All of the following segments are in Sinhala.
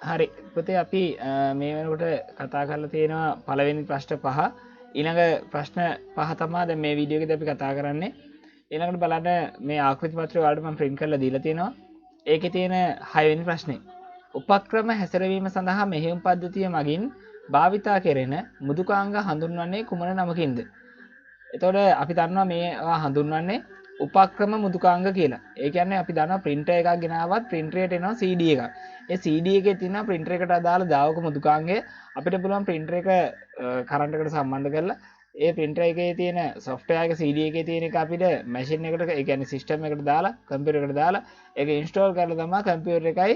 හරි පුතේ අපි මේ වෙනකොට කතා කරලා තියෙනවා පළවෙනි ප්‍රශ්න 5 ඊළඟ ප්‍රශ්න 5 තමයි දැන් මේ වීඩියෝ එකේදී අපි කතා කරන්නේ ඊළඟට බලන්න මේ ආකෘති පත්‍රය වලට මම print කරලා දීලා තියෙනවා ඒකේ තියෙන 6 වෙනි ප්‍රශ්නේ උපක්‍රම හැසිරවීම සඳහා මෙහෙයුම් පද්ධතිය මගින් භාවිතා කෙරෙන මෘදුකාංග හඳුන්වන්නේ කුමන නමකින්ද එතකොට අපි දන්නවා මේවා හඳුන්වන්නේ උපක්‍රම මෘදුකාංග කියලා. ඒ කියන්නේ අපි දන්නවා printer එකක් ගෙනාවත් printer එකට එනවා CD එකක්. ඒ CD එකේ තියෙන printer එකට අදාළ දාවක මෘදුකාංගය අපිට පුළුවන් printer එක කරන්ට් එකට සම්බන්ධ කරලා ඒ printer එකේ තියෙන software එක CD එකේ තියෙන එක අපිට machine එකට ඒ කියන්නේ system එකට දාලා computer එකට දාලා ඒක install කරලා තමයි computer එකයි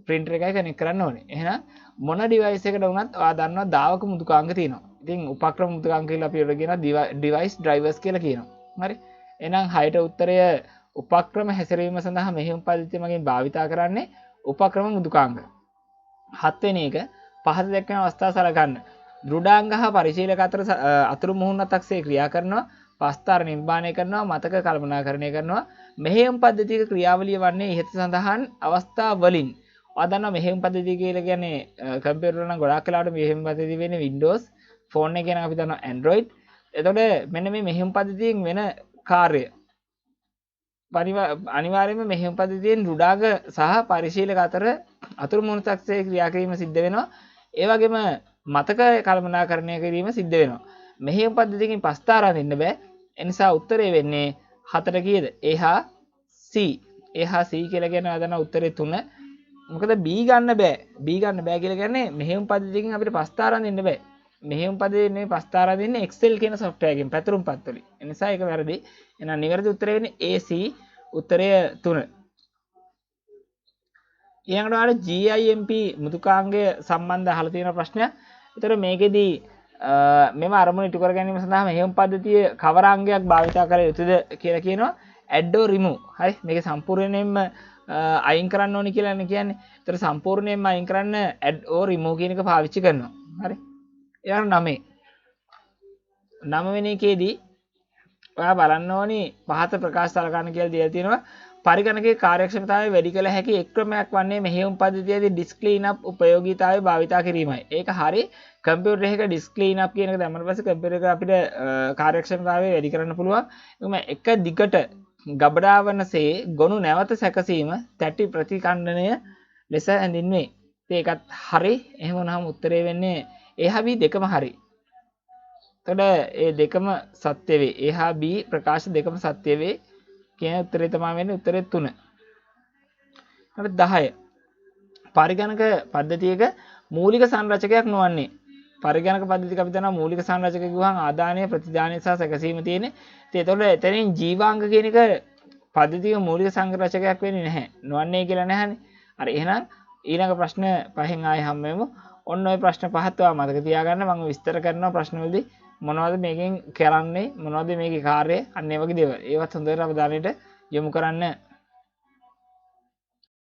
printer එකයි connect කරන්න ඕනේ. එහෙනම් මොන device එකකට වුණත් ඔයා දන්නවා දාවක මෘදුකාංග තියෙනවා. ඉතින් උපක්‍රම මෘදුකාංග කියලා අපි ඒකට කියනවා device drivers කියලා කියනවා. හරි. එහෙනම් 6ට උත්තරය උපක්‍රම හැසිරවීම සඳහා මෙහෙයුම් පද්ධතිය මගින් භාවිතා කරන්නේ උපක්‍රම මෘදුකාංග. 7 වෙනි එක පහත දැක්වෙන අවස්ථා සලකන්න. දෘඩාංග හා පරිශීලක අතර අතුරු මුහුණතක්සේ ක්‍රියා කරනවා, පස්තර නිර්මාණය කරනවා, මතක කල්පනාකරණය කරනවා. මෙහෙයුම් පද්ධතියක ක්‍රියාවලිය වන්නේ ඉහත සඳහන් අවස්ථා වලින්. ඔයා දන්නවා මෙහෙයුම් පද්ධතිය කියලා කියන්නේ කම්පියුටර් වල නම් ගොඩාක් වෙලාවට මෙහෙයුම් පද්ධතිය වෙන්නේ Windows, ෆෝන් එකේ නම් අපි දන්නවා Android. එතකොට මෙන්න මේ මෙහෙයුම් පද්ධතියෙන් වෙන කාර්ය අනිවාර්යයෙන්ම මෙහෙයුම් පද්ධතියෙන් රුඩාංග සහ පරිශීලක අතර අතුරු මුහුණතක්සේ ක්‍රියා කිරීම සිද්ධ වෙනවා. ඒ වගේම මතක කල්පනාකරණය කිරීම සිද්ධ වෙනවා. මෙහෙයුම් පද්ධතියකින් පස්තාරා දෙන්න බෑ. ඒ නිසා උත්තරේ වෙන්නේ 4ට කීයද? A හා C. A හා C කියලා කියන ආදන උත්තරේ 3. මොකද B ගන්න බෑ. B ගන්න බෑ කියලා කියන්නේ මෙහෙයුම් පද්ධතියකින් අපිට පස්තාරා දෙන්න බෑ. මෙහෙයුම් පද්ධතියේ නෙමෙයි පස්තාරා දෙන්නේ Excel කියන software එකෙන් පැතුරුම්පත් වලින්. ඒ නිසා ඒක වැරදි. එහෙනම් නිවැරදි උත්තරේ වෙන්නේ AC උත්තරය 3. ඊළඟට ඔයාලට GIMP මෘදුකාංගය සම්බන්ධ අහලා තියෙන ප්‍රශ්නයක්. ඒතර මේකෙදී මෙම අරමුණ ඉටු කර ගැනීම සඳහා මෙහෙයුම් පද්ධතිය කවර අංගයක් භාවිතා කළ යුතුද කියලා කියනවා add or remove. හරි මේක සම්පූර්ණයෙන්ම අයින් කරන්න ඕනි කියලා කියන්නේ. ඒතර සම්පූර්ණයෙන්ම අයින් කරන්න add or remove කියන එක පාවිච්චි කරනවා. හරි. ඊළඟ 9 වෙනි එකේදී ඔයා බලන්න ඕනි පහත ප්‍රකාශ සලකන්න කියලා දීලා තියෙනවා. පරිගණකයේ කාර්යක්ෂමතාවය වැඩි කළ හැකි එක් ක්‍රමයක් වන්නේ මෙහෙයුම් පද්ධතියේදී disk cleanup උපයෝගීතාවය භාවිතා කිරීමයි. ඒක හරි. කම්පියුටර් එකක disk cleanup කියන එක දැම්මම පස්සේ කම්පියුටර් එක අපිට කාර්යක්ෂමතාවය වැඩි කරන්න පුළුවන්. ඒකම එක දිගට ගබඩා වනසේ ගොනු නැවත සැකසීම තැටි ප්‍රතිකණ්ඩනය ලෙස හැඳින්වේ. ඒකත් හරි. එහෙම වුණාම උත්තරේ වෙන්නේ A හා B දෙකම හරි. එතකොට ඒ දෙකම සත්‍ය වේ. A හා B ප්‍රකාශ දෙකම සත්‍ය වේ. කියන උත්තරේ තමයි වෙන්නේ උත්තරේ 3. හරි 10. පරිගණක පද්ධතියක මූලික සංරචකයක් නොවන්නේ. පරිගණක පද්ධතියක අපි දන්නවා මූලික සංරචක කිව්වහම ආදානය ප්‍රතිදානය සහ සැකසීම තියෙන්නේ. ඉතින් ඒතකොට එතනින් ජීවාංග කියන එක පද්ධතියක මූලික සංරචකයක් වෙන්නේ නැහැ. නොවන්නේ කියලා නැහැනේ. හරි එහෙනම් ඊළඟ ප්‍රශ්න පහෙන් ආයෙ හම් වෙමු. ඔන්න ඔය ප්‍රශ්න පහත් ඔයා මතක තියාගන්න මම විස්තර කරනවා ප්‍රශ්නවලදී මොනවද මේකෙන් කරන්නේ මොනවද මේකේ කාර්යය අන්න ඒ වගේ දේවල්. ඒවත් හොඳට අවධානයට යොමු කරන්න.